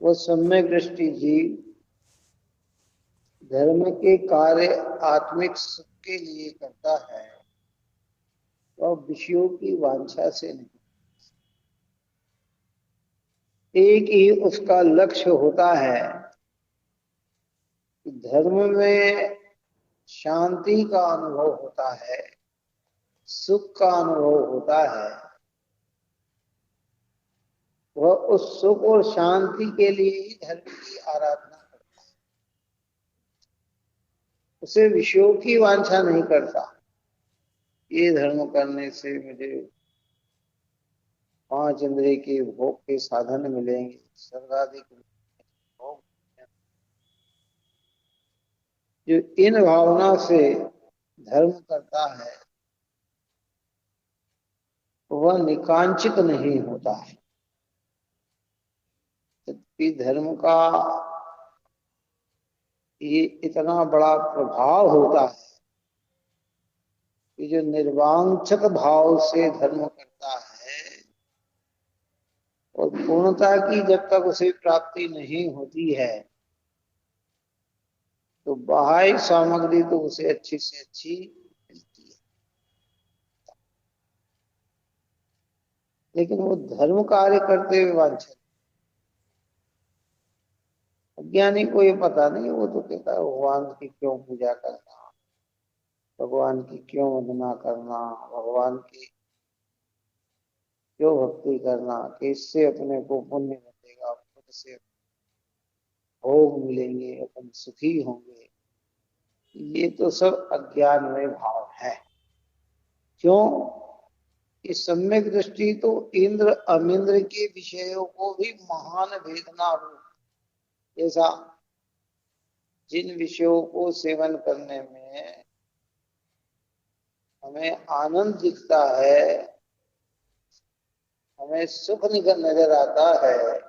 वो सम्यक दृष्टि जीव धर्म के कार्य आत्मिक सुख के लिए करता है, वह विषयों की वांछा से नहीं। एक ही उसका लक्ष्य होता है कि धर्म में शांति का अनुभव होता है, सुख का अनुभव होता है। वह उस सुख और शांति के लिए ही धर्म की आराधना करता है, उसे विषयों की वांछा नहीं करता। ये धर्म करने से मुझे 5 इंद्रिय के भोग के साधन मिलेंगे, स्वर्गादि के भोग। जो इन भावना से धर्म करता है वह निकांचित नहीं होता है। जबकि धर्म का ये इतना बड़ा प्रभाव होता है कि जो निर्वांछक भाव से धर्म करता है और पूर्णता की जब तक उसे प्राप्ति नहीं होती है तो बाह्य सामग्री तो उसे अच्छी से अच्छी मिलती है, लेकिन वो धर्म कार्य करते हुए वांछित। अज्ञानी को ये पता नहीं, वो तो कहता है भगवान की क्यों पूजा करना, भगवान की क्यों वंदना करना, भगवान की क्यों भक्ति करना, कि इससे अपने को पुण्य मिलेगा, खुद से भोग मिलेंगे, अपन सुखी होंगे। ये तो सब अज्ञान में भाव है। क्यों? इस सम्यक दृष्टि तो इंद्र अमिंद्र के विषयों को भी महान वेदना रूप, जैसा जिन विषयों को सेवन करने में हमें आनंद दिखता है, हमें सुख नजर आता है,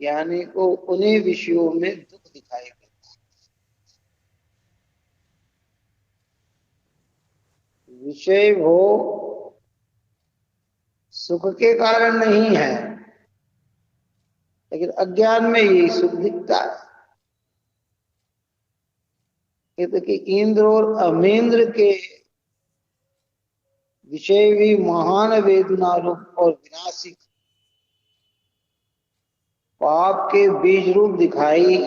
ज्ञानी को उन्हीं विषयों में दुख दिखाई देता है। विषय भोग सुख के कारण नहीं है, लेकिन अज्ञान में यही सुख दिखता है। कहते कि इंद्र और अमेंद्र के विषय भी महान वेदना रूप और विनाशिक पाप के बीज रूप दिखाई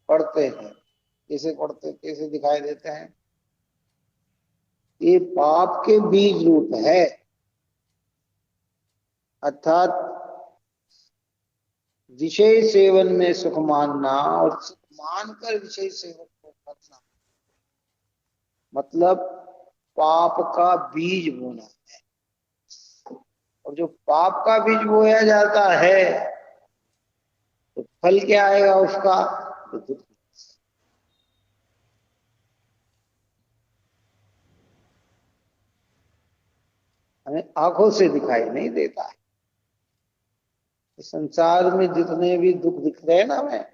पड़ते हैं। कैसे दिखाई देते हैं? ये पाप के बीज रूप है, अर्थात विषय सेवन में सुख मानना और सुख मानकर विषय सेवन को करना, मतलब पाप का बीज बोना है। और जो पाप का बीज बोया जाता है तो फल क्या आएगा उसका? तो दुख। हमें आंखों से दिखाई नहीं देता है। संसार में जितने भी दुख दिख रहे हैं ना, हमें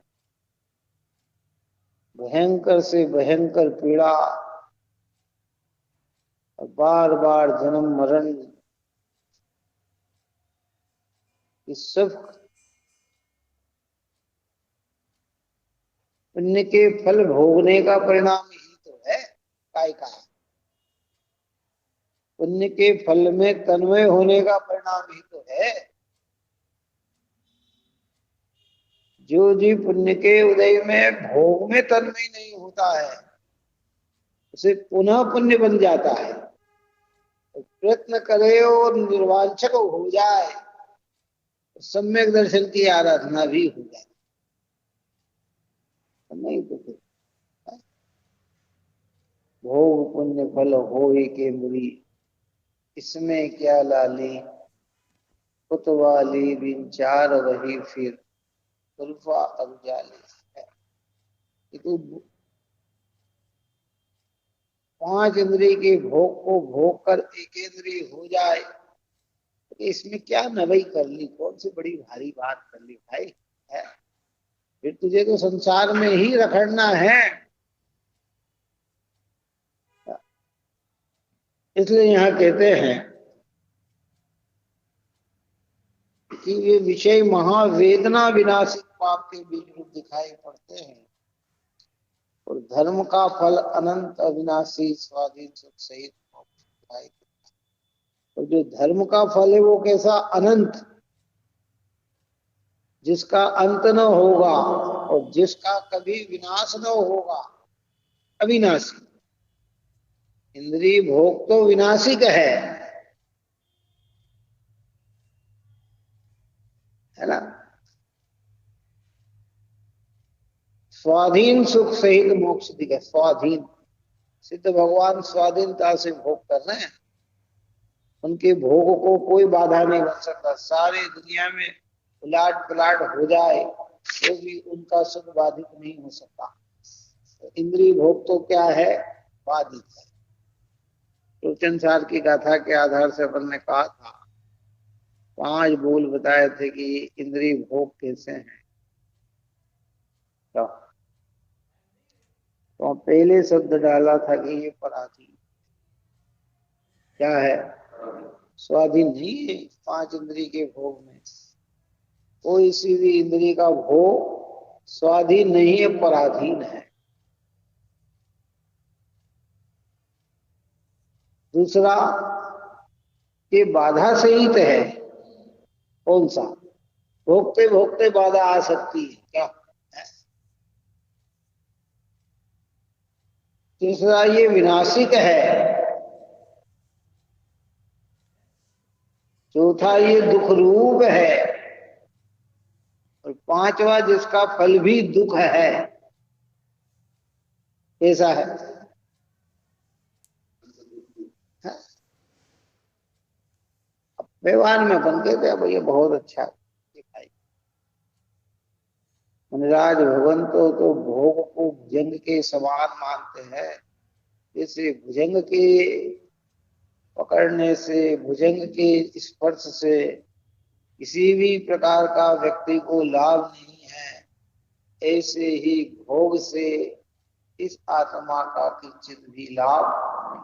भयंकर से भयंकर पीड़ा, बार बार जन्म मरण, इस सब पुण्य के फल भोगने का परिणाम ही तो है। काय का पुण्य के फल में तन्मय होने का परिणाम ही तो है। जो जीव पुण्य के उदय में भोग में तन्मय नहीं होता है उसे पुनः पुण्य बन जाता है। प्रयत्न करे और निर्वांछक हो जाए तो सम्यक दर्शन की आराधना भी हो जाए। नहीं तो फिर भोग पुण्य फल हो ही के मुरी, इसमें क्या लाली, कुतवाली बिन चार वही फिर उल्फा अबजाली है। ये तो 5 इंद्रिय के भोग को भोग कर एक इंद्रिय हो जाए तो इसमें क्या नवई कर ली, कौन सी बड़ी भारी बात कर ली भाई है? फिर तुझे तो संसार में ही रखड़ना है। इसलिए यहां कहते हैं कि वे विषय महावेदना विनाशिक पाप के बीज रूप दिखाई पड़ते हैं और धर्म का फल अनंत अविनाशी स्वाधीन सुख सहित मोक्ष दिखाई देता है। और जो धर्म का फल है वो कैसा? अनंत, जिसका अंत न होगा और जिसका कभी विनाश न होगा, अविनाशी। इंद्रिय भोग तो विनाशिक है ना। स्वाधीन सुख सहित मोक्ष दिखे। स्वाधीन, सिद्ध भगवान स्वाधीनता से भोग कर रहे हैं, उनके भोग को कोई बाधा नहीं बन सकता। सारी दुनिया में उलाट पलाट हो जाए तो भी उनका सुख बाधित नहीं हो सकता। तो इंद्रिय भोग तो क्या है? बाधित है। रोचन सार की गाथा के आधार से अपन ने कहा था, 5 बोल बताए थे कि इंद्रिय भोग कैसे हैं। तो पहले शब्द डाला था कि ये पराधीन। क्या है? स्वाधीन नहीं है 5 इंद्रिय के भोग में। कोई सी भी इंद्रिय का भोग स्वाधीन नहीं है, पराधीन है। दूसरा, ये बाधा सहित है। कौन सा? भोगते भोगते बाधा आ सकती है क्या? तीसरा, ये विनाशिक है। चौथा, ये दुख रूप है। और 5वां, जिसका फल भी दुख है। कैसा है? व्यवहार में बन गए थे, अब ये बहुत अच्छा दिखाई। मुनिराज भगवान तो भोग को भुजंग के समान मानते हैं। जैसे भुजंग के पकड़ने से, भुजंग के स्पर्श से किसी भी प्रकार का व्यक्ति को लाभ नहीं है, ऐसे ही भोग से इस आत्मा का किंचित भी लाभ नहीं।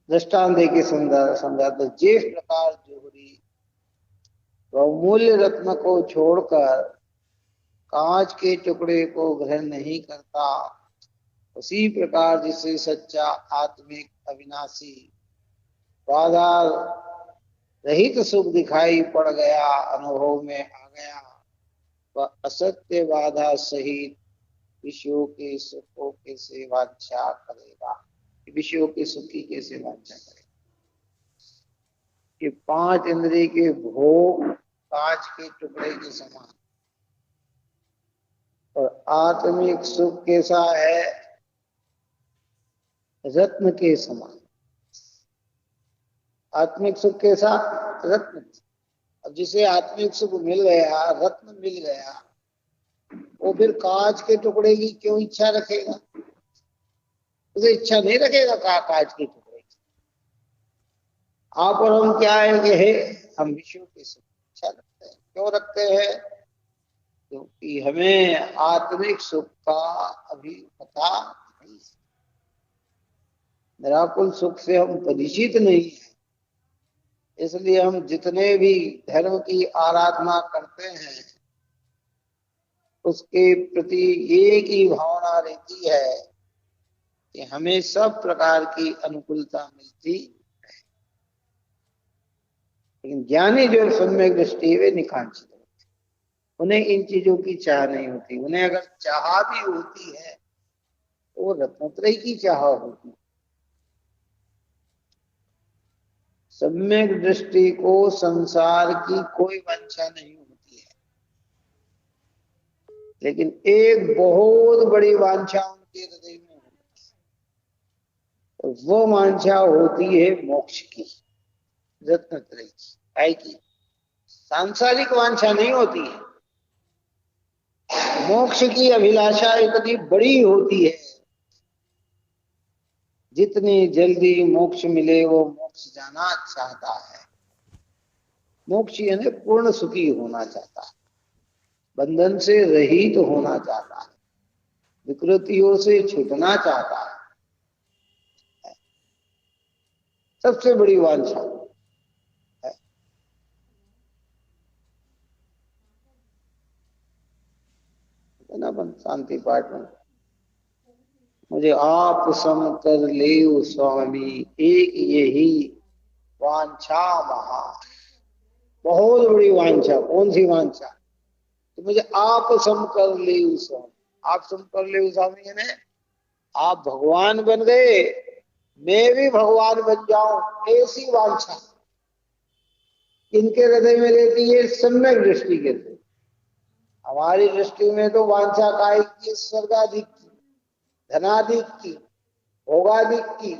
दृष्टांत के समझा तो, जिस प्रकार जोहरी बहुमूल्य रत्न को छोड़कर कांच के टुकड़े को ग्रहण नहीं करता, उसी प्रकार जिसे सच्चा आत्मिक अविनाशी बाधा रहित सुख दिखाई पड़ गया, अनुभव में आ गया, वह असत्य बाधा सहित विषयों के सुखों कैसे वांछा करेगा? विषयों के सुख की कैसे वांछा करेगा? कि 5 इंद्रिय के भोग कांच के टुकड़े के समान, और आत्मिक सुख कैसा है? रत्न के समान। आत्मिक सुख कैसा? रत्न। अब जिसे आत्मिक सुख मिल गया, रत्न मिल गया, वो फिर कांच के टुकड़े की क्यों इच्छा रखेगा? उसे इच्छा नहीं रखेगा कांच के टुकड़े की। आप और हम क्या है कि हम विषयों की सुख इच्छा रखते हैं। क्यों रखते हैं? क्योंकि हमें आत्मिक सुख का अभी पता नहीं, निराकुल सुख से हम परिचित नहीं है। इसलिए हम जितने भी धर्म की आराधना करते हैं, उसके प्रति एक ही भावना रहती है कि हमें सब प्रकार की अनुकूलता मिलती है। लेकिन ज्ञानी जो सम्यक दृष्टि वे निकांक्षित होते, उन्हें इन चीजों की चाह नहीं होती। उन्हें अगर चाह भी होती है तो वो रत्नत्रय की चाह होती है। सम्यक दृष्टि को संसार की कोई वांछा नहीं होती है, लेकिन एक बहुत बड़ी वांछा उनके हृदय में होती है, और वो वांछा होती है मोक्ष की, रत्नत्रय की, काय की? सांसारिक वांछा नहीं होती है। मोक्ष की अभिलाषा इतनी बड़ी होती है, जितनी जल्दी मोक्ष मिले वो मोक्ष जाना चाहता है। मोक्ष यानी पूर्ण सुखी होना चाहता है, बंधन से रहित होना चाहता है, विकृतियों से छूटना चाहता है। सबसे बड़ी वांछा है। ना अपन शांति पाठ में, मुझे आप सम कर ले स्वामी, एक यही वांछा महा। बहुत बड़ी वांछा। कौन सी वांछा? तो मुझे आप सम कर ले स्वामी। आप सम कर ले स्वामी यानी आप भगवान बन गए, मैं भी भगवान बन जाऊं, ऐसी वांछा इनके हृदय में रहती है। सम्यक दृष्टि के थे। हमारी दृष्टि में तो वांछा काय की? स्वर्गाधिक की, धनाधिक की, भोगाधिक की,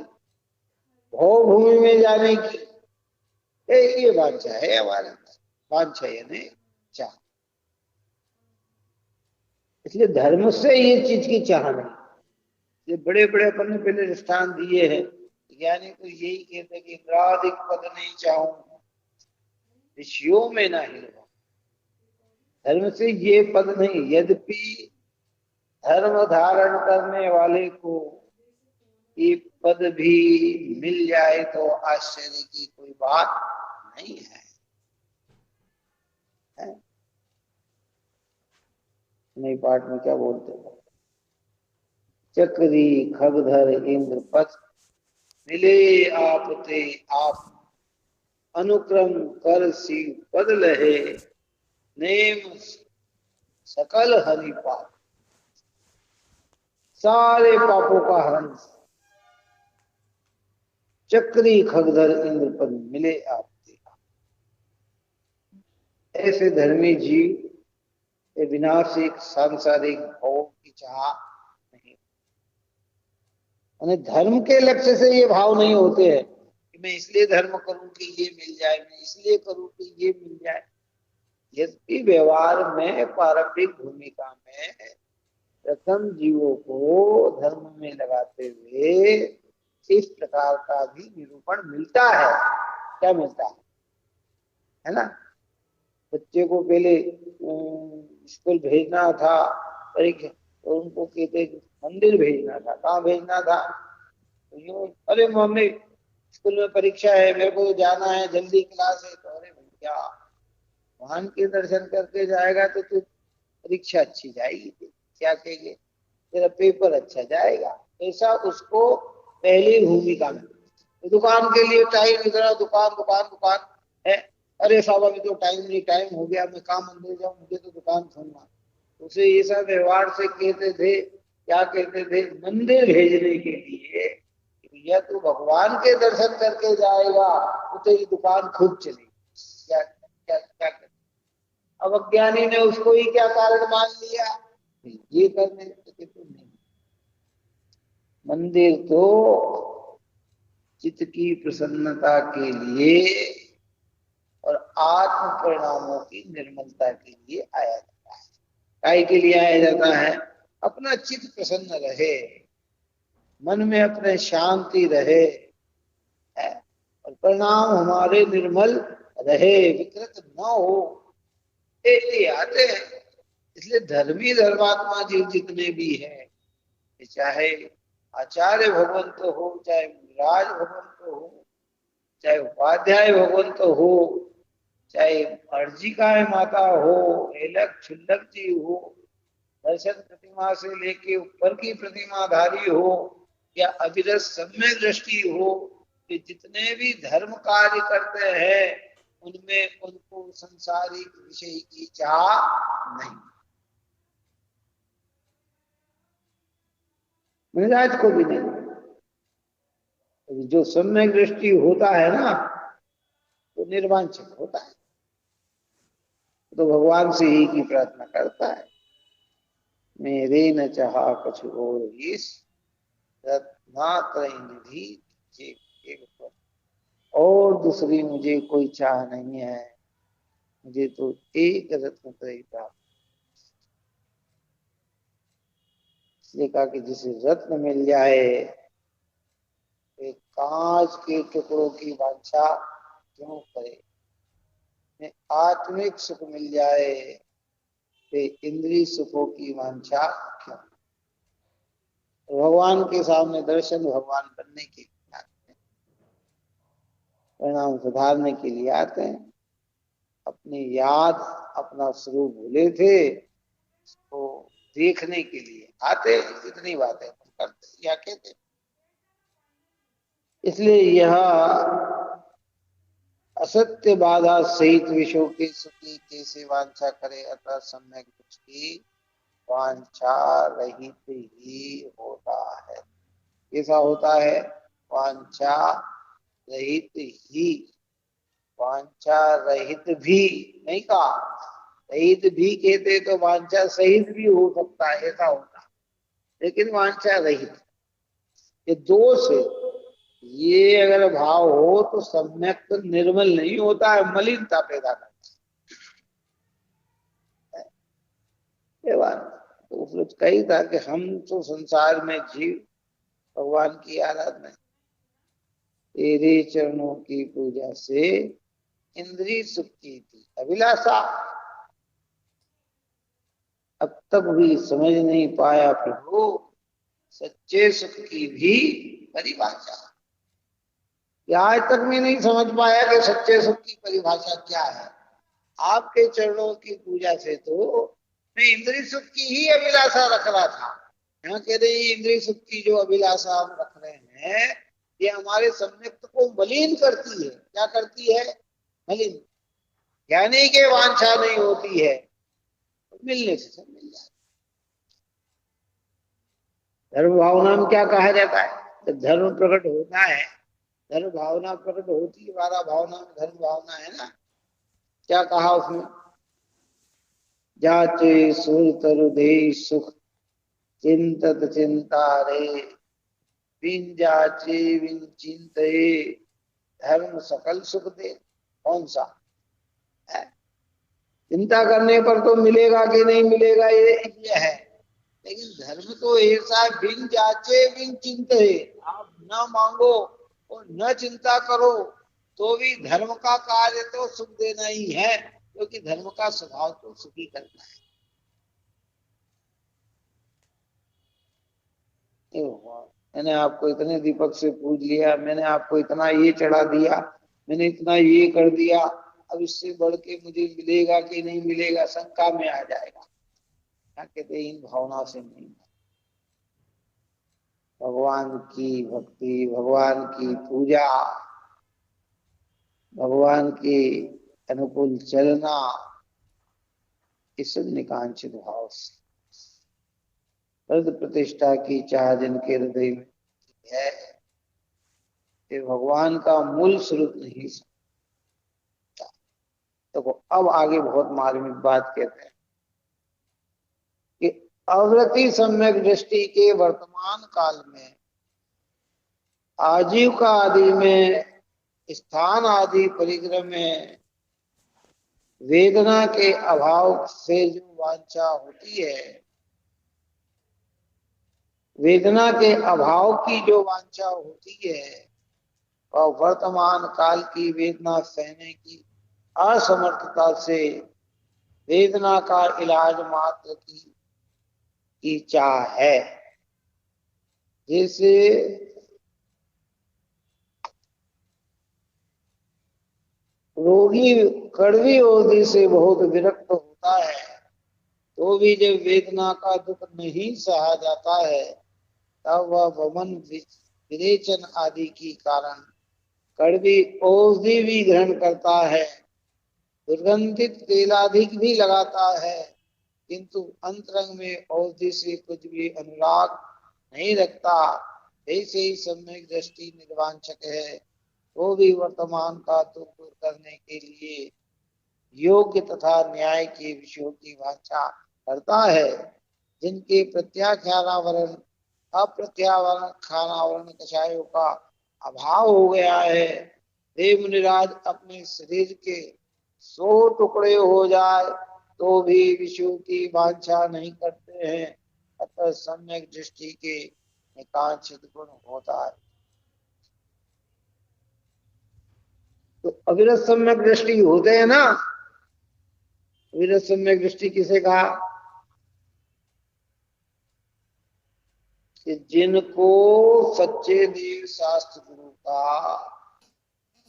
भोग भूमि में जाने की, ये वांछा है हमारे अंदर। वांछा यानी चाह। इसलिए धर्म से ये चीज की चाह नहीं। ये बड़े बड़े अपन ने पहले दृष्टान दिए हैं। ज्ञानी तो यही कहते कि इंद्रादिक पद नहीं चाहूं, ऋषियों में ना ही। धर्म से ये पद नहीं। यद्यपि धर्म धारण करने वाले को ये पद भी मिल जाए तो आश्चर्य की कोई बात नहीं है, है? नहीं, पाठ में क्या बोलते हैं? चक्री खगधर इंद्र पद मिले आपते आप, अनुक्रम कर शिव पद लहे, नेम सकल हरि पाप। सारे पापों का हरण। चक्री खगधर इंद्र पद मिले आपते। ऐसे धर्मी जीव विनाशिक सांसारिक भोग की चाह नहीं। धर्म के लक्ष्य से ये भाव नहीं होते हैं कि मैं इसलिए धर्म करूं कि ये मिल जाए, मैं इसलिए करूं कि ये मिल जाए। यद्यपि व्यवहार में पारंपरिक भूमिका में प्रथम जीवों को धर्म में लगाते हुए इस प्रकार का भी निरूपण मिलता है। क्या मिलता है ना? बच्चे को पहले स्कूल भेजना था, परीक्षा, तो उनको कहते मंदिर भेजना था। कहाँ भेजना था? तो यूं, अरे मम्मी स्कूल में परीक्षा है, मेरे को जाना है, जल्दी क्लास है। तो अरे भैया, भगवान के दर्शन करके जाएगा तो तू परीक्षा अच्छी जाएगी। क्या कहेंगे? तेरा पेपर अच्छा जाएगा। ऐसा उसको पहली भूमिका में। तो दुकान के लिए टाइम इतना, दुकान दुकान दुकान है। अरे साहब अभी तो टाइम नहीं, टाइम हो गया, मैं काम अंदर जाऊं, मुझे तो दुकान खोलना। उसे ये सब व्यवहार से कहते थे, क्या कहते थे? मंदिर भेजने के लिए। या तू भगवान के दर्शन करके जाएगा तो तेरी दुकान खुद चलेगी। क्या क्या क्या कर? अब अज्ञानी ने उसको ही क्या कारण मान लिया? ये करने तो नहीं। मंदिर तो चित्त की प्रसन्नता के लिए और आत्म परिणामों की निर्मलता के लिए आया जाता है। काय के लिए आया जाता है? अपना चित्त प्रसन्न रहे, मन में अपने शांति रहे, है? और परिणाम हमारे निर्मल रहे, विकृत न हो, ये आते हैं। इसलिए धर्मी धर्मात्मा जीव जितने भी हैं, चाहे आचार्य भगवंत हो, चाहे राज भगवंत हो, चाहे उपाध्याय भगवंत हो, चाहे अर्जिकाएं माता हो, एलक छुल्लक जी हो, दर्शन प्रतिमा से लेके ऊपर की प्रतिमाधारी हो, या अविरत सम्यक दृष्टि हो, कि जितने भी धर्म कार्य करते हैं उनमें उनको संसारिक विषय की चाह नहीं। मिजाज को भी नहीं। जो सम्यक दृष्टि होता है ना, तो निर्वांछक होता है, तो भगवान से ही की प्रार्थना करता है, मेरे न चाहा कछु और इस निधि, और दूसरी मुझे कोई चाह नहीं है, मुझे तो एक रत्न त्रय प्राप्त। इसलिए कहा कि जिसे रत्न मिल जाए, एक कांच के टुकड़ों की वांछा क्यों करे? आत्मिक सुख मिल जाए तो इंद्रिय सुखों की वांछा क्यों? भगवान के सामने दर्शन भगवान बनने के। परिणाम सुधारने के लिए आते हैं। अपनी याद, अपना स्वरूप भूले थे, उसको देखने के लिए आते, इतनी बातें करते या कहते। इसलिए यह असत्य बाधा सहित विषयों के सुखी कैसे वांछा करे, अतः सम्यक दृष्टि वांछा रहित ही होता है। कैसा होता है? वांछा रहित ही। वांछा रहित भी नहीं कहा, रहित भी कहते तो वांछा सहित भी हो सकता है, ऐसा होता, लेकिन वांछा रहित, ये दोष है। ये अगर भाव हो तो सम्यक निर्मल नहीं होता है, मलिनता पैदा करता है। ये बात तो उसने कही था कि हम तो संसार में जीव भगवान की आराधना, तेरे चरणों की पूजा से इंद्रिय सुख की थी अभिलाषा, अब तक भी समझ नहीं पाया प्रभु सच्चे सुख की भी परिभाषा। आज तक मैं नहीं समझ पाया कि सच्चे सुख की परिभाषा क्या है। आपके चरणों की पूजा से तो मैं इंद्रिय सुख की ही अभिलाषा रख रहा था। यहाँ कह रहे इंद्रिय सुख की जो अभिलाषा हम रख रहे हैं, ये हमारे सम्यक्त को मलिन करती है। क्या करती है? मलिन। ज्ञानी के वांछा नहीं होती है, तो मिलने से सब मिल जाए। धर्म भावना में क्या कहा जाता है? जब धर्म प्रकट होता है, धर्म भावना प्रकट होती है, हमारा भावना में धर्म भावना है ना। क्या कहा उसमें? जाचे सुर तरु दे सुख चिंतत चिंता रे, बिन जाचे बिन चिंते धर्म सकल सुख दे। कौन सा है? चिंता करने पर तो मिलेगा कि नहीं मिलेगा ये है, लेकिन धर्म तो ऐसा बिन जाचे बिन चिंते, आप न मांगो और न चिंता करो तो भी धर्म का कार्य तो सुख देना ही है, क्योंकि धर्म का स्वभाव तो सुखी करना है। मैंने आपको इतने दीपक से पूज लिया, मैंने आपको इतना ये चढ़ा दिया, मैंने इतना ये कर दिया, अब इससे बढ़ के मुझे मिलेगा कि नहीं मिलेगा शंका में आ जाएगा। क्या कहते हैं? इन भावना से नहीं। भगवान की भक्ति, भगवान की पूजा, भगवान के अनुकूल चलना, इस निकांक्षित भाव से पद प्रतिष्ठा की चाह जिनके हृदय में है, ये भगवान का मूल स्वरूप नहीं समझता। तो अब आगे बहुत मार्मिक बात कहते हैं कि अवृति सम्यक दृष्टि के वर्तमान काल में आजीविका आदि में, स्थान आदि परिग्रह में वेदना के अभाव से जो वांछा होती है, वेदना के अभाव की जो वांछा होती है, और वर्तमान काल की वेदना सहने की असमर्थता से वेदना का इलाज मात्र की चाह है। जैसे रोगी कड़वी औषधि से बहुत विरक्त होता है, तो भी जब वेदना का दुख नहीं सहा जाता है, तब वह वमन विरेचन आदि के कारण कड़वी औषधि भी ग्रहण करता है, दुर्गंधित तेलाधिक भी लगाता है, किंतु अंतरंग में औषधि से कुछ भी अनुराग नहीं रखता। ऐसे ही सम्यक दृष्टि निर्वांछक है, वो भी वर्तमान का दुख दूर करने के लिए योग्य तथा न्याय के विषयों की वांछा करता है, जिनके प्रत्याख्यानावरण अप्रत्यावरण खानावरण कषायों का अभाव हो गया है। वे मुनिराज अपने शरीर के 100 टुकड़े हो जाए तो भी विषयों की वांछा नहीं करते हैं, अतः सम्यक दृष्टि के निकांक्षित गुण होता है। तो अविरत सम्यक दृष्टि होते हैं ना। अविरत सम्यक दृष्टि किसे कहा? कि जिनको सच्चे देव शास्त्र गुरु का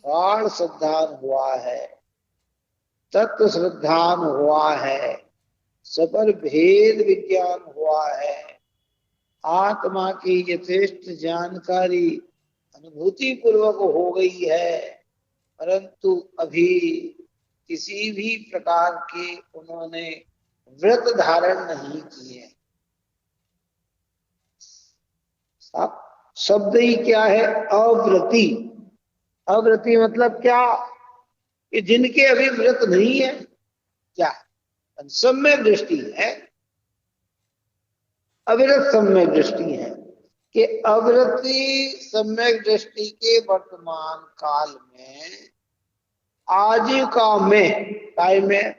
गाढ़ श्रद्धान हुआ है, तत्व श्रद्धान हुआ है, सबर भेद विज्ञान हुआ है, आत्मा की यथेष्ट जानकारी अनुभूति पूर्वक हो गई है, परंतु अभी किसी भी प्रकार के उन्होंने व्रत धारण नहीं किए। शब्द ही क्या है? अव्रति। अव्रति मतलब क्या? कि जिनके अभी व्रत नहीं है। क्या? सम्यक दृष्टि है, अविरत सम्यक दृष्टि है कि अव्रति सम्यक दृष्टि के वर्तमान काल में आजीविका में टाइम में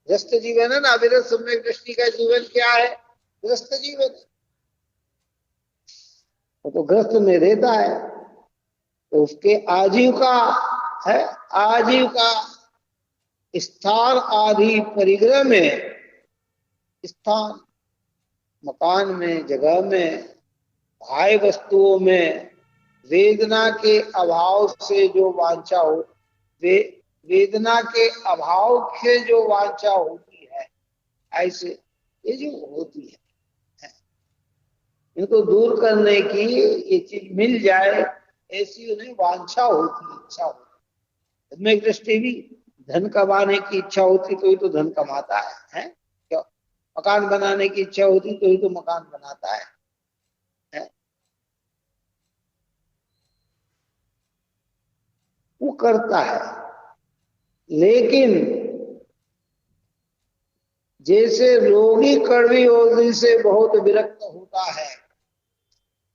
गृहस्थ जीवन है ना। अविरत सम्यक दृष्टि का जीवन क्या है? गृहस्थ जीवन। वो तो गृहस्थ में रहता है, तो उसके आजीविका है। आजीविका स्थान आदि परिग्रह में, स्थान मकान में, जगह में, बाह्य वस्तुओं में वेदना के अभाव से जो वांछा हो, वेदना के अभाव से जो वांछा होती है, ऐसे ये जो होती है, इनको दूर करने की ये चीज मिल जाए, ऐसी उन्हें वांछा होती, इच्छा होती। में दृष्टि भी धन कमाने की इच्छा होती तो ही तो धन कमाता है? क्या? मकान बनाने की इच्छा होती तो ही तो मकान बनाता है? वो करता है, लेकिन जैसे रोगी कड़वी औषधि से बहुत विरक्त होता है,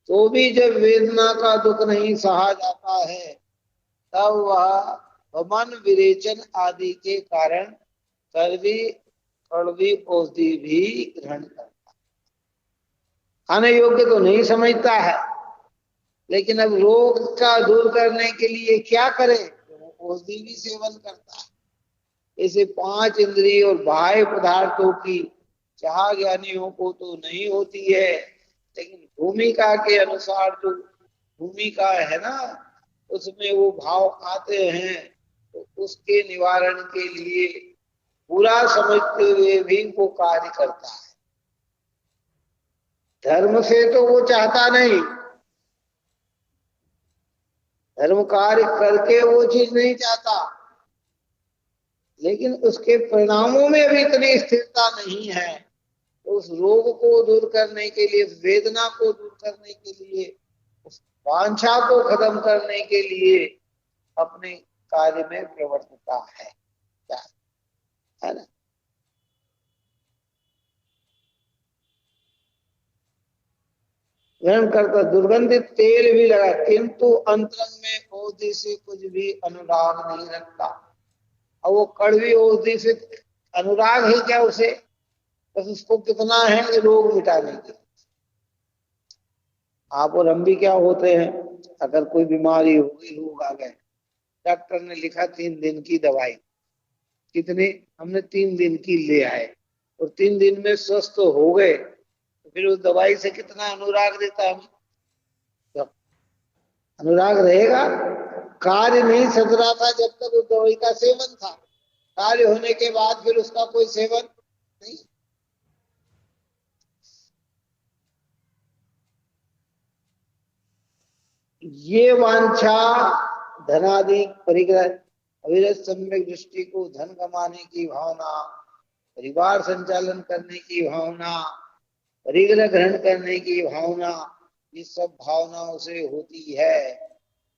तो भी जब वेदना का दुख नहीं सहा जाता है, तब वह मन विरेचन आदि के कारण कड़वी औषधि भी ग्रहण करता है। खाने योग्य तो नहीं समझता है, लेकिन अब रोग का दूर करने के लिए क्या करे? औषधि भी सेवन करता है। ऐसे 5 इंद्रिय और बाह्य पदार्थों की चाह ज्ञानियों को तो नहीं होती है, लेकिन भूमिका के अनुसार जो भूमिका है ना, उसमें वो भाव आते हैं, तो उसके निवारण के लिए बुरा समझते हुए भी वो कार्य करता है। धर्म से तो वो चाहता नहीं, धर्म कार्य करके वो चीज नहीं चाहता, लेकिन उसके परिणामों में भी इतनी स्थिरता नहीं है। तो उस रोग को दूर करने के लिए, वेदना को दूर करने के लिए, उस वांछा को खत्म करने के लिए अपने कार्य में प्रवर्तता है। क्या है ना? ग्रहण करता, दुर्गंधित तेल भी लगा, किंतु अंतरंग में औषधि से कुछ भी अनुराग नहीं रखता। और वो कड़वी औषधि से अनुराग है क्या उसे? बस उसको कितना है रोग मिटाने के। आप और हम भी क्या होते हैं, अगर कोई बीमारी हो गई, रोग आ गए, डॉक्टर ने लिखा 3 दिन की दवाई, कितने हमने 3 दिन की ले आए और 3 दिन में स्वस्थ हो गए, तो फिर उस दवाई से कितना अनुराग देता है हमें? तो अनुराग रहेगा? कार्य नहीं सध रहा था जब तक उस दवाई का सेवन था, कार्य होने के बाद फिर उसका कोई सेवन नहीं। ये वांछा धनादि परिग्रह, अविरत सम्यक दृष्टि को धन कमाने की भावना, परिवार संचालन करने की भावना, परिग्रह ग्रहण करने की भावना, ये सब भावनाओं से होती है,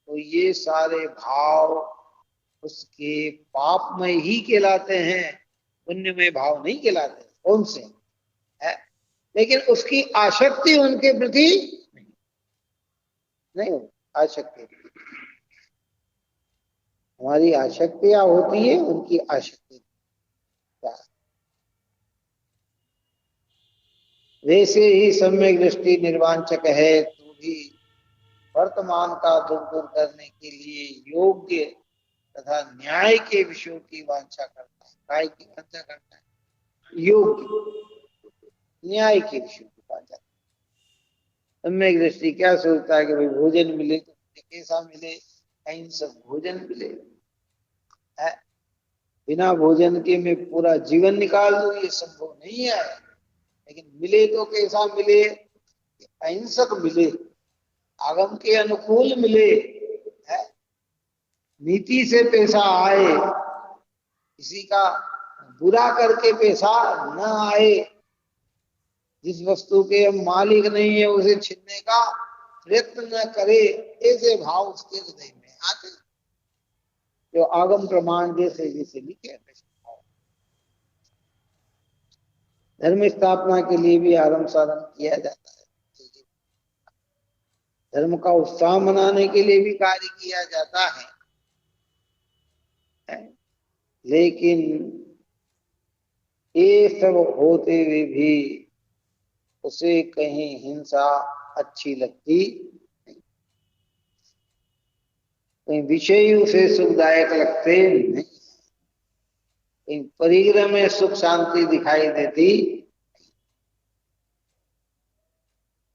तो ये सारे भाव उसके पाप में ही कहलाते हैं, पुण्य में भाव नहीं कहलाते। कौन से है? लेकिन उसकी आसक्ति उनके प्रति नहीं, आसक्ति हमारी आसक्तियां होती है, उनकी आसक्ति क्या? वैसे ही सम्यक दृष्टि निर्वांचक है, तो भी वर्तमान का दुख दूर करने के लिए योग्य तथा न्याय के विषयों की वांछा करता है। न्याय की वांछा करता है, योग्य न्याय के विषयों की वांछा। सम्यक दृष्टि क्या सोचता है कि भाई भोजन मिले तो कैसा मिले, अहिंसक भोजन मिले। बिना भोजन के मैं पूरा जीवन निकाल दूं ये संभव नहीं है, लेकिन मिले तो कैसा मिले, अहिंसक मिले, आगम के अनुकूल मिले, है? नीति से पैसा आए, किसी का बुरा करके पैसा न आए, जिस वस्तु के हम मालिक नहीं है उसे छीनने का प्रयत्न न करे, ऐसे भाव उसके हृदय में आते जो आगम प्रमाण जैसे जैसे लिखे। धर्म स्थापना के लिए भी आरंभ सारंभ किया जाता है, धर्म का उत्साह मनाने के लिए भी कार्य किया जाता है, लेकिन ये सब होते हुए भी उसे कहीं हिंसा अच्छी लगती नहीं, कहीं विषय उसे सुखदायक लगते नहीं, कहीं परिग्रह में सुख शांति दिखाई देती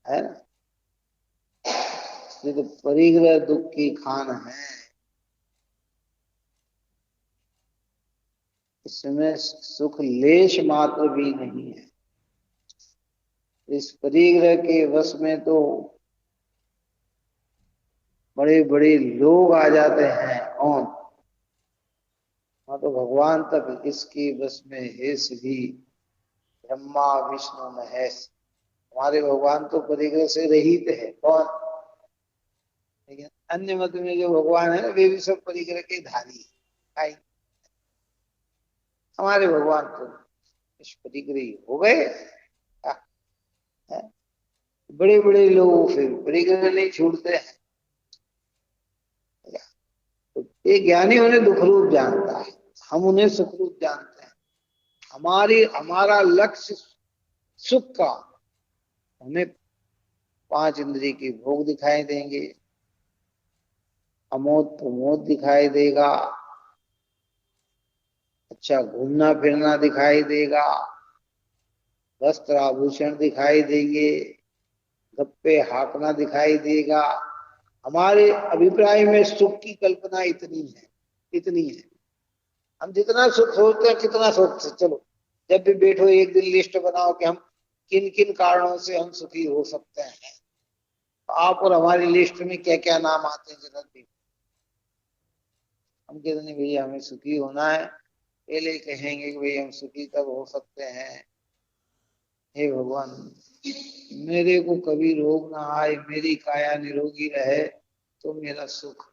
है ना। तो परिग्रह दुख की खान है, इसमें सुख लेश मात्र भी नहीं है। इस परिग्रह के वश में तो बड़े बड़े लोग आ जाते हैं, कौन, हाँ तो भगवान तक इसके बस में है भी, ब्रह्मा विष्णु महेश। हमारे भगवान तो परिग्रह से रहित है, कौन, लेकिन अन्य मत में जो भगवान है वे भी सब परिग्रह के धारी है। हमारे भगवान तो इस परिग्रही हो गए। बड़े बड़े लोग फिर परिग्रह नहीं छूटते हैं। तो ये ज्ञानी उन्हें दुख रूप जानता है, हम उन्हें सुख रूप जानते हैं। हमारा लक्ष्य सुख का, हमें 5 इंद्रिय की भोग दिखाई देंगे, अमोद प्रमोद दिखाई देगा, अच्छा घूमना फिरना दिखाई देगा, वस्त्र आभूषण दिखाई देंगे, गप्पे हाँकना दिखाई देगा। हमारे अभिप्राय में सुख की कल्पना इतनी है। हम जितना सुख सोचते हैं कितना सोचते, चलो जब भी बैठो एक दिन लिस्ट बनाओ कि हम किन किन कारणों से हम सुखी हो सकते हैं। आप और हमारी लिस्ट में क्या क्या नाम आते हैं जरा देखो। हम कहते नहीं भैया हमें सुखी होना है, पहले कहेंगे कि भाई हम सुखी तब हो सकते हैं, हे भगवान मेरे को कभी रोग ना आए, मेरी काया निरोगी रहे तो मेरा सुख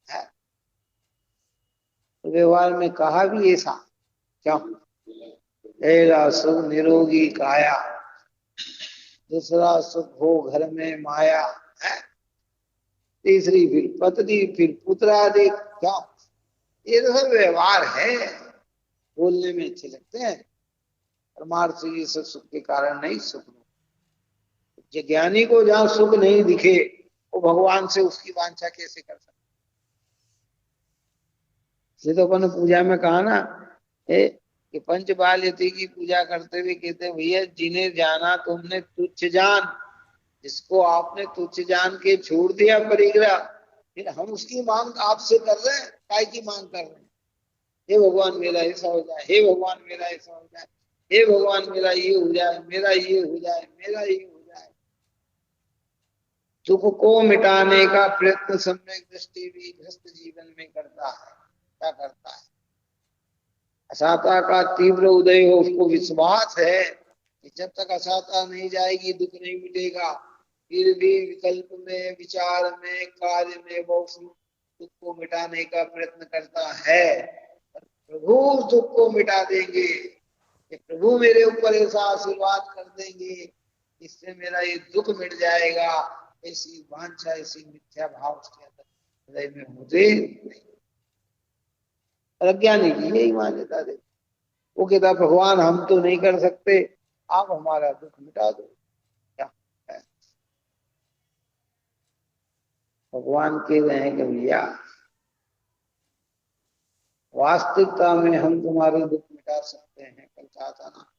है। तो व्यवहार में कहा भी ऐसा, क्या पहला सुख निरोगी काया, दूसरा सुख हो घर में माया है, तीसरी फिर पत्नी, फिर पुत्र आदि। क्या ये तो सब व्यवहार है, बोलने में अच्छे लगते हैं, परमार्थ से ये सब सुख के कारण नहीं। सुख ज्ञानी को जहां सुख नहीं दिखे वो भगवान से उसकी वांछा कैसे कर सकते। ये तो अपन पूजा में कहा ना कि पंच बाल यति की पूजा करते हुए कहते भैया जिन्हें जाना तुमने तुच्छ जान, जिसको आपने तुच्छ जान के छोड़ दिया परिग्रह, फिर हम उसकी मांग आपसे कर रहे हैं, काय की मांग कर रहे हैं। हे भगवान मेरा ऐसा हो जाए, हे भगवान मेरा ऐसा हो जाए, हे भगवान मेरा ये हो जाए, मेरा ये हो जाए, मेरा ये हो जाए। दुख को मिटाने का प्रयत्न सम्यक दृष्टि भी गृहस्थ जीवन में करता है। क्या करता है? असाता का तीव्र उदय हो, उसको विश्वास है कि जब तक असाता नहीं जाएगी दुख नहीं मिटेगा, फिर भी विकल्प में, विचार में, कार्य में वो दुख को मिटाने का प्रयत्न करता है। प्रभु उस दुख को मिटा देंगे कि प्रभु मेरे ऊपर ऐसा आशीर्वाद कर देंगे इससे मेरा ये दुख मिट जाएगा, ऐसी वांछा, ऐसी मिथ्या भाव उसके अंदर हृदय में होते नहीं। अज्ञानी की यही मान्यता दे, वो कहता भगवान हम तो नहीं कर सकते, आप हमारा दुख मिटा दो। क्या है? भगवान कह रहे हैं कि भैया वास्तविकता में हम तुम्हारे दुख मिटा सकते हैं। कल कहा था ना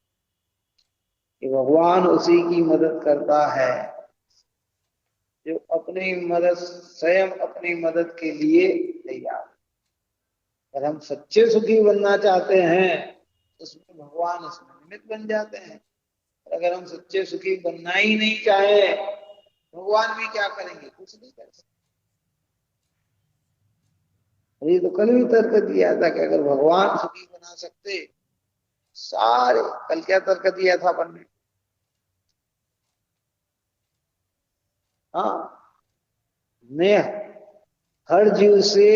कि भगवान उसी की मदद करता है जो अपनी मदद, स्वयं अपनी मदद के लिए तैयार। अगर हम सच्चे सुखी बनना चाहते हैं तो उसमें भगवान उसमें निमित्त बन जाते हैं। अगर हम सच्चे सुखी बनना ही नहीं चाहे, भगवान भी क्या करेंगे? कुछ नहीं कर सकते। ये तो कल भी तर्क दिया था कि अगर भगवान सुखी बना सकते सारे, कल क्या तर्क दिया था अपन ने? हाँ, मैं हर जीव से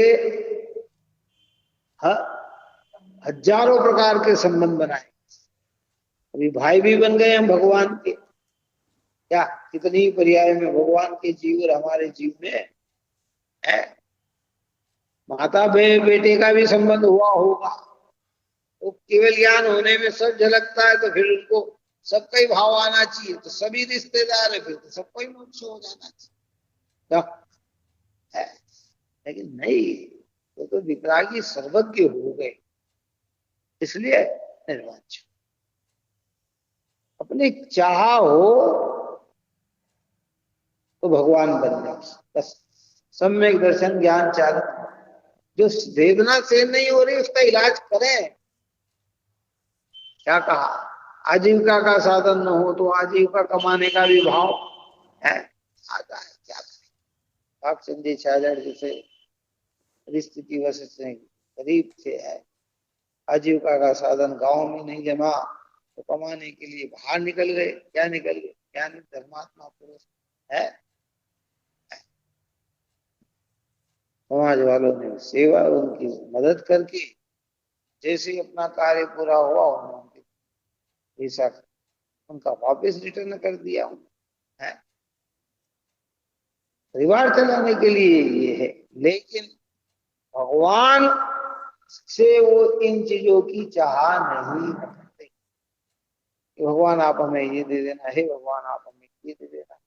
हजारों प्रकार के संबंध बनाए। अभी भाई भी बन गए हम भगवान के। क्या कितनी पर्याय में भगवान के जीव और हमारे जीव में है। माता बेटे का भी संबंध हुआ होगा, वो केवल ज्ञान होने में सब झलकता है, तो फिर उनको सबका ही भाव आना चाहिए, तो सभी रिश्तेदार है, फिर तो सबको ही मोक्ष हो जाना चाहिए। क्या है? लेकिन नहीं, वो तो वितरागी सर्वज्ञ हो गए, इसलिए निर्वांच। अपने चाह हो तो भगवान बनने बस। सम्यक दर्शन ज्ञान चालक, जो वेदना से नहीं हो रही उसका इलाज करें। क्या कहा? आजीविका का साधन न हो तो आजीविका कमाने का भी भाव है, आता है। क्या करें? आप चंदी छाजर जैसे परिस्थिति वश से गरीब थे, है, आजीविका का साधन गांव में नहीं जमा तो कमाने के लिए बाहर निकल गए। क्या निकल गए? ज्ञानी धर्मात्मा पुरुष है। समाज वालों ने सेवा उनकी मदद करके जैसे ही अपना कार्य पूरा हुआ उन्होंने पैसा उनका वापस रिटर्न कर दिया। है, परिवार चलाने के लिए ये है। लेकिन भगवान से वो इन चीजों की चाह नहीं रखते कि भगवान आप हमें ये दे देना है, भगवान आप हमें ये दे देना।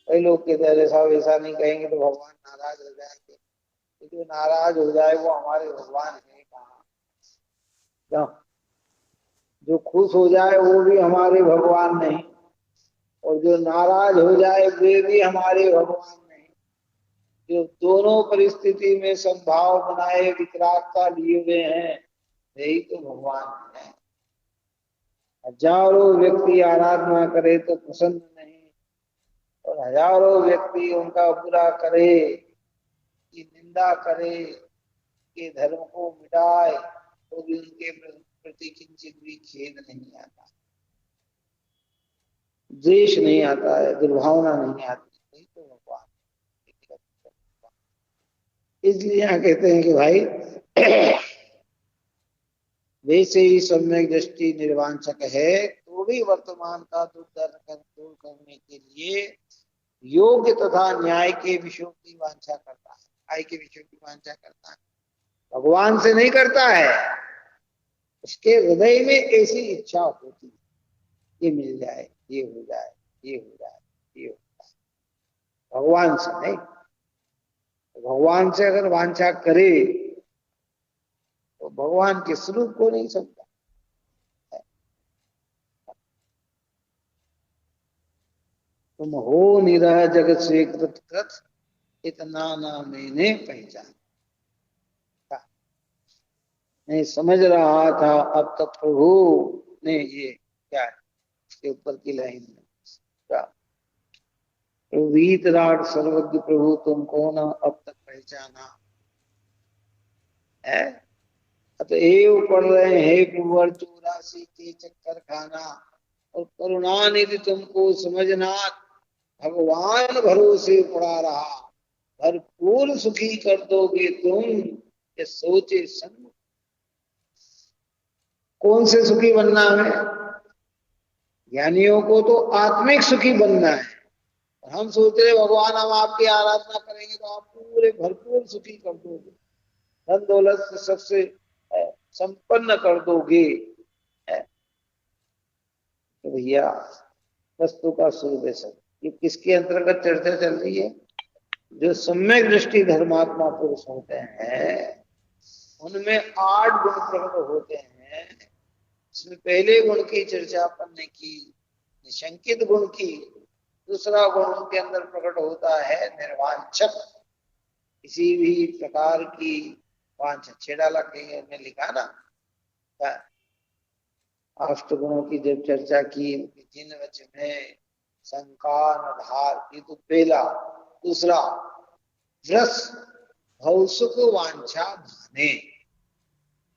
कई लोग कहते हैं ऐसा वैसा नहीं कहेंगे तो भगवान नाराज हो जाएंगे। तो जो नाराज हो जाए वो हमारे भगवान है कहाँ? क्या? जो खुश हो जाए वो भी हमारे भगवान नहीं, और जो नाराज हो जाए वे भी हमारे भगवान नहीं। जो दोनों परिस्थिति में संभाव बनाए वितरागता लिए हुए हैं, यही तो भगवान है। हजारों व्यक्ति आराधना करे तो प्रसन्न नहीं, और हजारों व्यक्ति उनका बुरा करे, की निंदा करे, के धर्म को मिटाए, तो भी उनके प्रति किंचित भी खेद नहीं आता, द्वेष नहीं आता है, दुर्भावना नहीं आती। नहीं तो भगवान। इसलिए यहाँ कहते हैं कि भाई वैसे ही सम्यक दृष्टि निर्वांचक है तो भी वर्तमान का दूर करने के लिए योग्य तथा न्याय के विषयों की वांछा करता है। न्याय के विषयों की वांछा करता है, भगवान से नहीं करता है। उसके हृदय में ऐसी इच्छा होती है, ये मिल जाए, ये हो जाए, ये हो जाए, ये हो जाए। भगवान से नहीं। भगवान से अगर वांछा करे तो भगवान के स्वरूप को नहीं समझा। तुम हो निरह जगत से कृत कृत, इतना ना मैंने पहचान। नहीं समझ रहा था अब तक प्रभु ने ये क्या है इसके ऊपर की लाइन में क्या? वीतराग सर्वज्ञ प्रभु तुमको न अब तक पहचाना है। अतएव पढ़ रहे हैं कुंवर 84 के चक्कर खाना, और करुणानिधि तुमको समझना भगवान भरोसे पड़ा रहा, भरपूर सुखी कर दोगे तुम ये सोचे सन्मुख। कौन से सुखी बनना है? ज्ञानियों को तो आत्मिक सुखी बनना है। हम सोच रहे भगवान हम आपकी आराधना करेंगे तो आप पूरे भरपूर सुखी कर दोगे, धन दौलत से सबसे संपन्न कर दोगे। तो भैया वस्तु का सुरवेशन, ये किसके अंतर्गत चर्चा चल रही है? जो सम्यक दृष्टि धर्मात्मा पुरुष होते हैं उनमें 8 गुण प्रकट होते हैं। इसमें पहले गुण की चर्चा अपन ने की, निशंकित गुण की, दूसरा गुण उनके अंदर प्रकट होता है निर्वांछक, किसी भी प्रकार की वांछा। छेड़ा कहीं में लिखा ना, अष्टगुणों की जब चर्चा की, जिन वच में शंका न धार, ये तो पहला। दूसरा व्रस भौसुक वांछा भाने,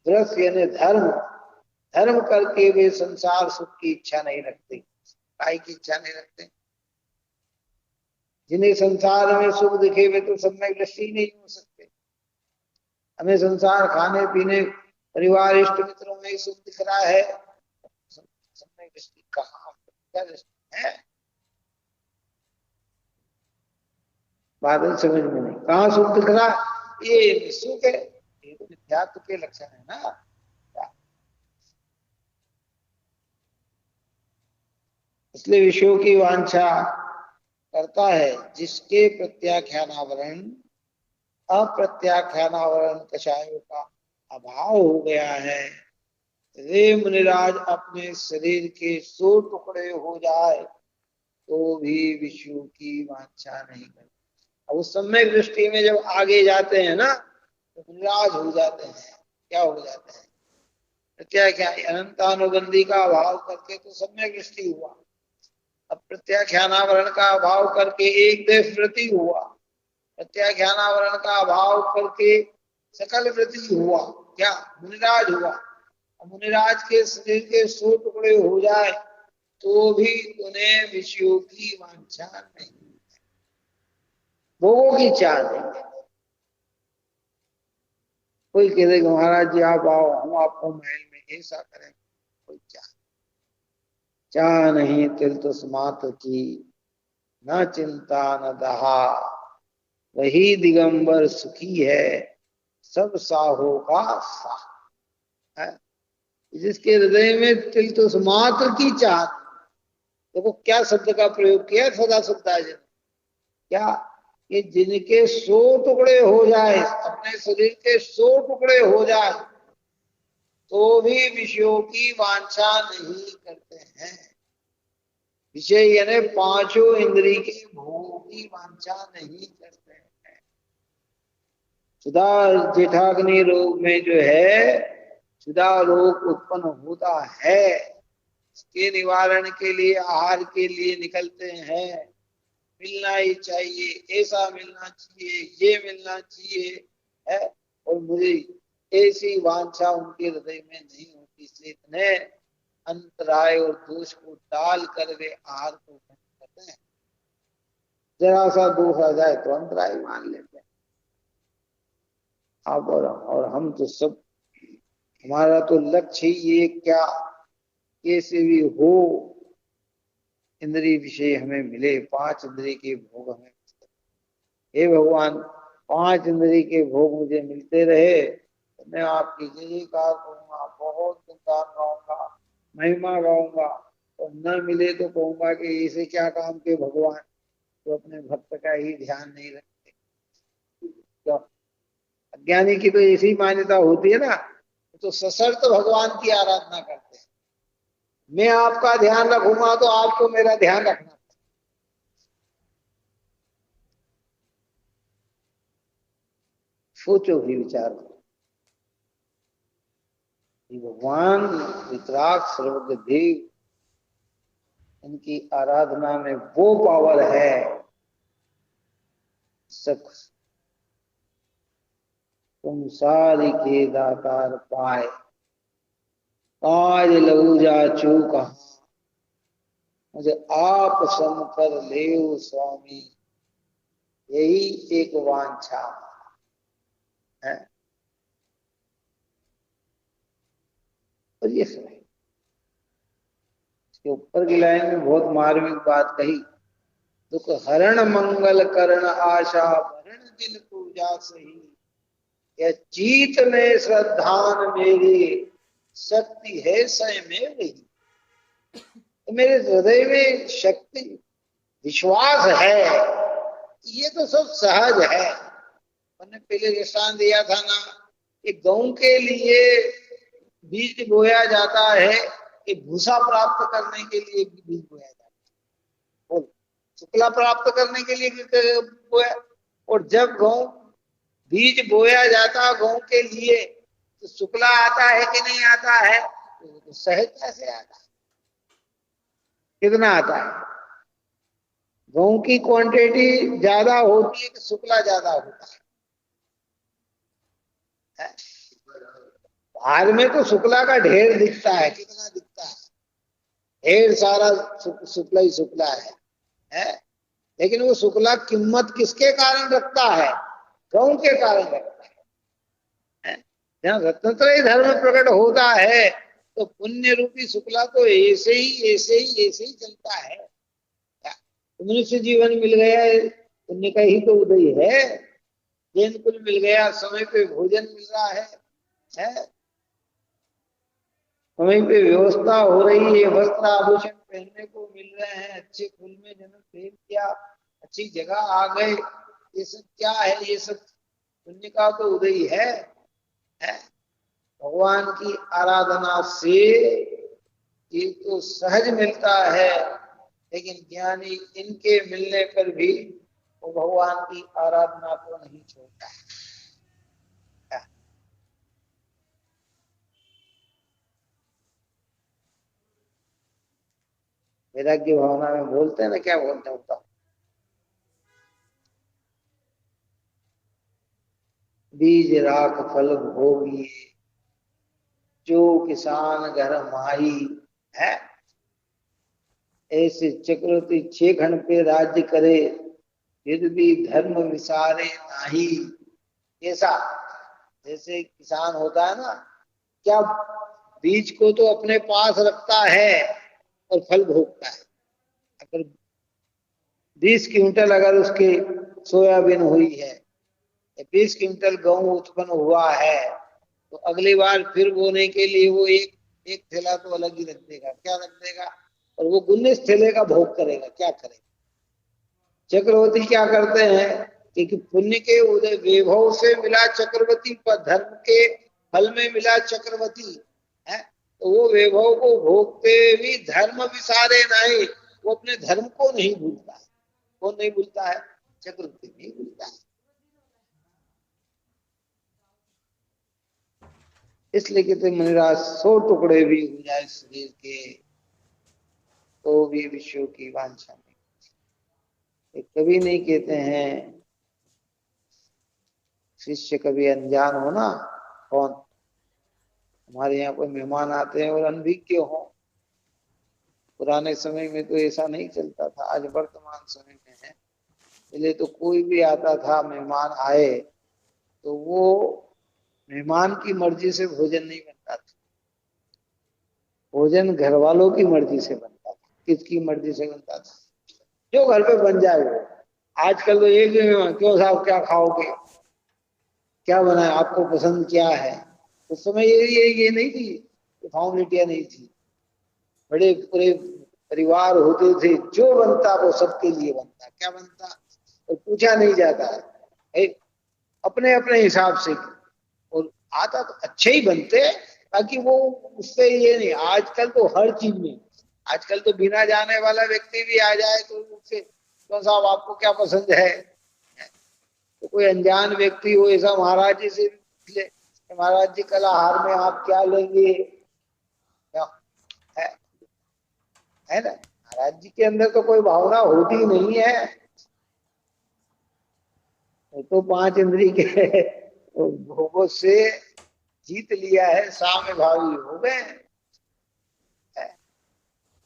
व्रस यानी धर्म, धर्म करके वे संसार सुख की इच्छा नहीं रखते, काय की इच्छा नहीं रखते। जिन्हें संसार में सुख दिखे वे तो सम्यक दृष्टि नहीं हो सकते। हमें संसार खाने पीने परिवार इष्ट मित्रों में ही सुख दिख रहा है, सम्यक दृष्टि कहाँ, क्या दृष्टि है? बादल समझ में नहीं, कहाँ सुख दिख रहा, ये सुख है, ये तो मिथ्यात्व के लक्षण है ना। इसलिए विषयों की वांछा करता है जिसके प्रत्याख्यानावरण अप्रत्याख्यानावरण कषायों का अभाव हो गया है। वे मुनिराज अपने शरीर के 100 टुकड़े हो जाए तो भी विषयों की वांछा नहीं करते। अब उस सम्यक दृष्टि में जब आगे जाते हैं ना तो मुनिराज हो जाते हैं। क्या हो जाते हैं? प्रत्याख्यान अनंतानुबंधी का अभाव करके तो सम्यक दृष्टि हुआ, अब प्रत्याख्यानावरण का अभाव करके एक देश वृत्ति हुआ, प्रत्याख्यानावरण का अभाव करके सकल वृत्ति हुआ, क्या मुनिराज हुआ। मुनिराज के शरीर के 100 टुकड़े हो जाए तो भी उन्हें विषयों की वांछा नहीं, भोगों की चाह नहीं। कोई कह देगा महाराज जी आप आओ, हम आपको महल में ऐसा करें, कोई चाह नहीं। तिल तो समात की न चिंता न दहा, वही दिगंबर सुखी है सब साहो का सा है। जिसके हृदय में तिल तो मात्र की चाह, देखो क्या शब्द का प्रयोग किया सदा सुखदाय जी ने, क्या कि जिनके 100 टुकड़े हो जाए, अपने शरीर के 100 टुकड़े हो जाए तो भी विषयों की वांछा नहीं करते हैं। विषय यानी पांचों इंद्रिय के भोग की वांछा नहीं करते हैं। सुधा जेठाग्नि रोग में जो है सुधा रोग उत्पन्न होता है, इसके निवारण के लिए आहार के लिए निकलते हैं, मिलना ही चाहिए, ऐसा मिलना चाहिए, ये मिलना चाहिए है, और मुझे ऐसी वांछा उनके हृदय में नहीं होती। इसलिए इतने अंतराय और दोष को डाल कर वे आहार को बंद करते हैं। जरा सा दोष आ जाए तो अंतराय मान लेते हैं। अब और हम तो सब, हमारा तो लक्ष्य ही ये क्या कैसे भी हो इंद्रिय विषय हमें मिले, 5 इंद्रिय के भोग हमें मिलते। हे भगवान 5 इंद्रिय के भोग मुझे मिलते रहे तो मैं आपकी जयकार करूंगा, बहुत गुणगान गाऊंगा, महिमा गाऊंगा। और न मिले तो कहूंगा कि इसे क्या काम के भगवान तो अपने भक्त का ही ध्यान नहीं रखते। तो अज्ञानी की तो ऐसी मान्यता होती है ना, तो सशर्त भगवान की आराधना करते हैं। मैं आपका ध्यान रखूंगा तो आपको मेरा ध्यान रखना। सोचो भी, विचार करो, भगवान वितराग सर्वज्ञ देव, इनकी आराधना में वो पावर है सख तुम सारी के दातार पाए, काज लहू जा चूका, मुझे आप सम कर ले स्वामी, यही एक वांछा है। और ये सुने, इसके ऊपर की लाइन में बहुत मार्मिक बात कही, दुख हरण मंगल करण आशा भरण दिल पूजा सही, यह चीत में श्रद्धान मेरी शक्ति है स्वयं रही। तो मेरे हृदय में शक्ति विश्वास है, ये तो सब सहज है। मैंने पहले दृष्टांत दिया था ना कि गेहूं के लिए बीज बोया जाता है कि भूसा प्राप्त करने के लिए बीज बोया जाता है। बोल, शुक्ला प्राप्त करने के लिए बोया। और जब गेहूं बीज बोया जाता गेहूं के लिए तो शुक्ला आता है कि नहीं आता है? तो सहजता से आता है। कितना आता है? गेहूं की क्वांटिटी ज्यादा होती है कि शुक्ला ज्यादा होता है? हार में तो शुक्ला का ढेर दिखता है। कितना दिखता है? ढेर सारा शुक्ला ही शुक्ला है? लेकिन वो शुक्ला कीमत किसके कारण रखता है? गेहूं के कारण रखता है? जहाँ रत्नत्रय धर्म प्रकट होता है तो पुण्य रूपी शुक्ला तो ऐसे ही ऐसे ही ऐसे ही चलता है। मनुष्य जीवन मिल गया है, पुण्य का ही तो उदय है। जैन कुल मिल गया, समय पे भोजन मिल रहा है? समय पे व्यवस्था हो रही है, वस्त्र आभूषण पहनने को मिल रहे हैं, अच्छे कुल में जन्म प्रेम किया, अच्छी जगह आ गए, ये सब क्या है? ये सब पुण्य का तो उदय है? भगवान की आराधना से ये तो सहज मिलता है, लेकिन ज्ञानी इनके मिलने पर भी वो भगवान की आराधना को नहीं छोड़ता है। वैराग्य भावना में बोलते हैं ना, क्या बोलते हैं बताओ? बीज राख फल भोगी, जो किसान घर माई है। ऐसे चक्रवर्ती 6 खंड पे राज्य करे, फिर भी धर्म विसारे नाही। ऐसा जैसे किसान होता है ना, क्या बीज को तो अपने पास रखता है और फल भोगता है। अगर 20 क्विंटल अगर उसकी सोयाबीन हुई है, 20 क्विंटल गेहूं उत्पन्न हुआ है, तो अगली बार फिर बोने के लिए वो एक एक थैला तो अलग ही रख देगा। क्या रख देगा? और वो 19 थैले का भोग करेगा। क्या करेगा? चक्रवर्ती क्या करते हैं कि पुण्य के उदय वैभव से मिला चक्रवर्ती, पर धर्म के फल में मिला चक्रवर्ती है। तो वो वैभव को भोगते भी धर्म विसारे नहीं, वो अपने धर्म को नहीं भूलता है। कौन नहीं भूलता है? चक्रवर्ती नहीं भूलता है। इसलिए कहते मुनिराज 100 टुकड़े भी हो जाए शरीर के तो भी विश्व की वांछा नहीं। कभी नहीं कहते हैं शिष्य कभी अनजान हो ना। कौन? हमारे यहाँ कोई मेहमान आते हैं और अनभिज्ञ हो। पुराने समय में तो ऐसा नहीं चलता था, आज वर्तमान समय में है। पहले तो कोई भी आता था, मेहमान आए तो वो मेहमान की मर्जी से भोजन नहीं बनता था। भोजन घर वालों की मर्जी से बनता था। किसकी मर्जी से बनता था? जो घर पे बन जाए वो। आजकल तो एक भी मेहमान, क्यों साहब क्या खाओगे, क्या बनाए, आपको पसंद क्या है? उस समय ये नहीं थी, फॉर्मेलिटियां नहीं थी। बड़े पूरे परिवार होते थे, जो बनता वो सबके लिए बनता। क्या बनता? और पूछा नहीं जाता है, अपने अपने हिसाब से। और आता तो अच्छे ही बनते, ताकि वो उससे ये नहीं। आजकल तो हर चीज में, आजकल तो बिना जाने वाला व्यक्ति भी आ जाए तो उससे, तो साहब आपको क्या पसंद है? तो कोई अनजान व्यक्ति हो ऐसा महाराज जी से पूछ ले, महाराज जी कल आहार में आप क्या लेंगे? क्या है? है ना? महाराज जी के अंदर तो कोई भावना होती नहीं है। तो 5 इंद्री के भोगों से जीत लिया है, साम्य भावी हो गए।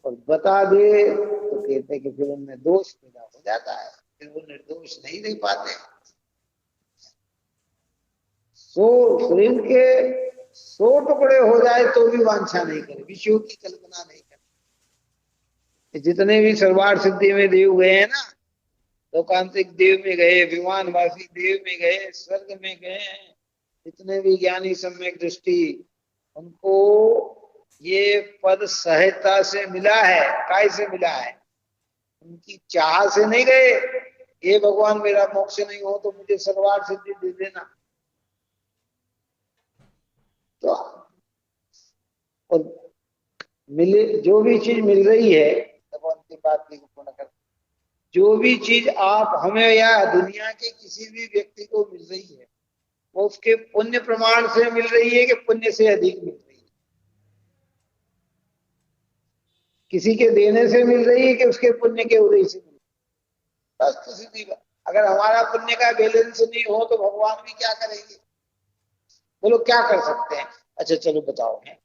और बता दे तो कहते कि फिर उनमें दोष पैदा हो जाता है, फिर वो निर्दोष नहीं रह पाते। शरीर के 100 टुकड़े हो जाए तो भी वांछा नहीं करे, विषयों की कल्पना नहीं करे। जितने भी सर्वार्थ सिद्धि में देव गए हैं ना, लोकांतिक देव में गए, विमानवासी देव में गए, स्वर्ग में गए हैं, जितने भी ज्ञानी सम्यक दृष्टि, उनको ये पद सहजता से मिला है। काय से मिला है? उनकी चाह से नहीं गए, ये भगवान मेरा मोक्ष नहीं हो तो मुझे सर्वार्थ सिद्धि दे देना। तो और मिले जो भी चीज मिल रही है, भगवान की बात की पूर्ण कर, जो भी चीज आप हमें या दुनिया के किसी भी व्यक्ति को मिल रही है वो उसके पुण्य प्रमाण से मिल रही है कि पुण्य से अधिक मिल रही है? किसी के देने से मिल रही है कि उसके पुण्य के उदय से मिल रही है? बस तो सीधी बात। अगर हमारा पुण्य का बैलेंस नहीं हो तो भगवान भी क्या करेंगे? बोलो क्या कर सकते हैं? अच्छा चलो बताओ है,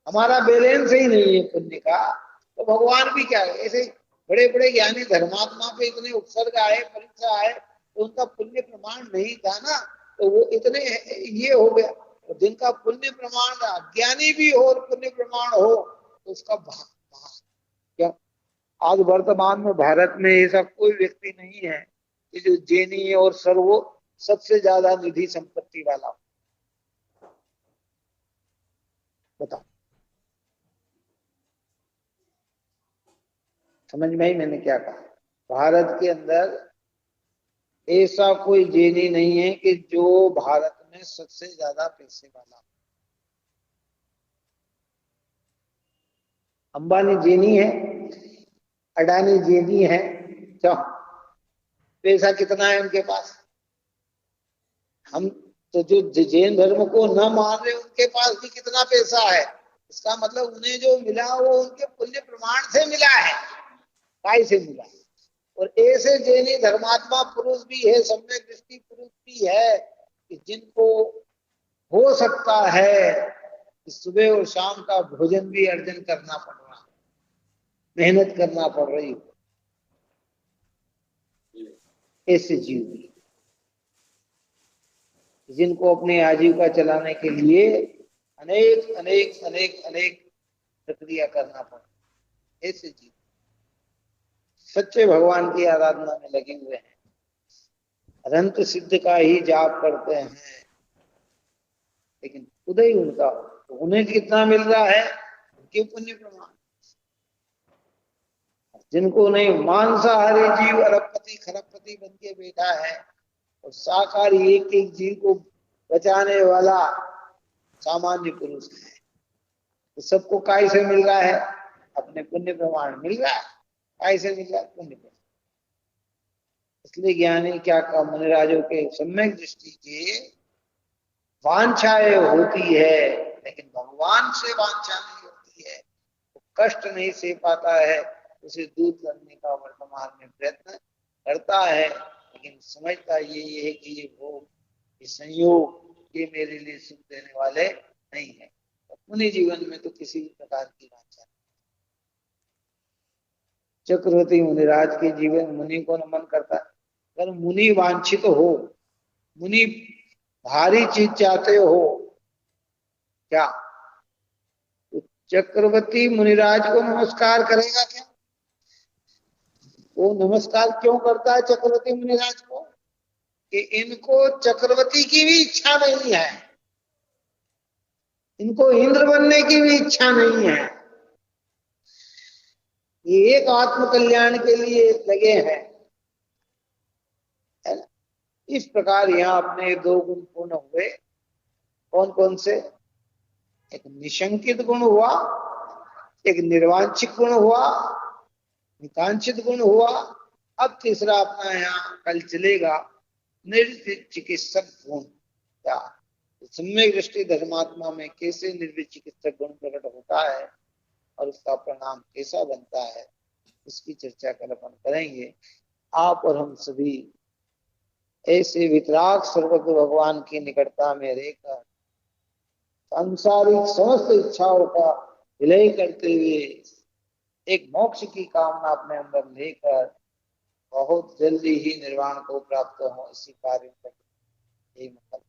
हमारा बैलेंस ही नहीं है पुण्य का, तो भगवान भी क्या है? ऐसे बड़े बड़े ज्ञानी धर्मात्मा पे इतने उपसर्ग आए, परीक्षा आए, तो उनका पुण्य प्रमाण नहीं था ना, तो वो इतने ये हो गया। तो जिनका पुण्य प्रमाण अज्ञानी भी हो और पुण्य प्रमाण हो तो उसका क्या आज वर्तमान में भारत में ऐसा कोई व्यक्ति नहीं है कि जो जेनी और सर्वो सबसे ज्यादा निधि संपत्ति वाला हो? बताओ, समझ में ही मैंने क्या कहा? भारत के अंदर ऐसा कोई जेनी नहीं है कि जो भारत में सबसे ज्यादा पैसे वाला हो। अंबानी जेनी है, अडानी जेनी है, क्यों? पैसा कितना है उनके पास? हम तो जो जैन धर्म को न मान रहे उनके पास भी कितना पैसा है? इसका मतलब उन्हें जो मिला वो उनके पुण्य प्रमाण से मिला है, काय से मिला है? और ऐसे जैनी धर्मात्मा पुरुष भी है, सम्यक दृष्टि पुरुष भी है कि जिनको हो सकता है कि सुबह और शाम का भोजन भी अर्जन करना पड़ रहा, मेहनत करना पड़ रही हो, ऐसे जीव भी जिनको अपने आजीविका चलाने के लिए अनेक अनेक अनेक अनेक प्रक्रिया करना पड़ता, ऐसे जीव सच्चे भगवान की आराधना में लगे हुए हैं, अनंत सिद्ध का ही जाप करते हैं, लेकिन उदय उनका तो उन्हें कितना मिल रहा है? उनके पुण्य प्रमाण। जिनको नहीं, मांसाहारी जीव अरबपति खरबपति बन के बैठा है और शाकाहारी एक एक जीव को बचाने वाला सामान्य पुरुष है, तो सबको काय से मिल रहा है? अपने पुण्य प्रमाण मिल रहा है। काय से मिल रहा है? पुण्य प्रमाण। इसलिए ज्ञानी क्या कहा, मुनिराजों के सम्यक दृष्टि के वांछाएं होती है लेकिन भगवान से वांछा नहीं होती है, वो कष्ट नहीं सह पाता है, उसे दूर करने का वर्तमान में प्रयत्न करता है, लेकिन समझता ये है कि ये भोग, ये संयोग, ये मेरे लिए सुख देने वाले नहीं है। अपने जीवन में तो किसी भी प्रकार की वांछा नहीं। चक्रवर्ती मुनिराज के जीवन मुनि को नमन करता है। अगर मुनि वांछित हो, मुनि भारी चीज चाहते हो क्या, तो चक्रवर्ती मुनिराज को नमस्कार करेगा क्या? वो नमस्कार क्यों करता है चक्रवर्ती मुनिराज को? कि इनको चक्रवर्ती की भी इच्छा नहीं है, इनको इंद्र बनने की भी इच्छा नहीं है, ये एक आत्म कल्याण के लिए लगे हैं, है ना? इस प्रकार यहाँ अपने दो गुण पूर्ण हुए। कौन कौन से? एक निशंकित गुण हुआ, एक निर्वांछित गुण हुआ, निकांक्षित गुण हुआ। अब तीसरा अपना यहाँ कल चलेगा निर्चिकित्सक गुण। क्या सम्यक दृष्टि धर्मात्मा में कैसे निर्विचिकित्सक गुण प्रकट होता है और उसका परिणाम कैसा बनता है, इसकी चर्चा कल अपन करेंगे। आप और हम सभी ऐसे वितराग सर्वज्ञ भगवान की निकटता में रहकर सांसारिक समस्त इच्छाओं का विलय करते हुए एक मोक्ष की कामना अपने अंदर लेकर बहुत जल्दी ही निर्वाण को प्राप्त हो, इसी कार्य में यही मतलब।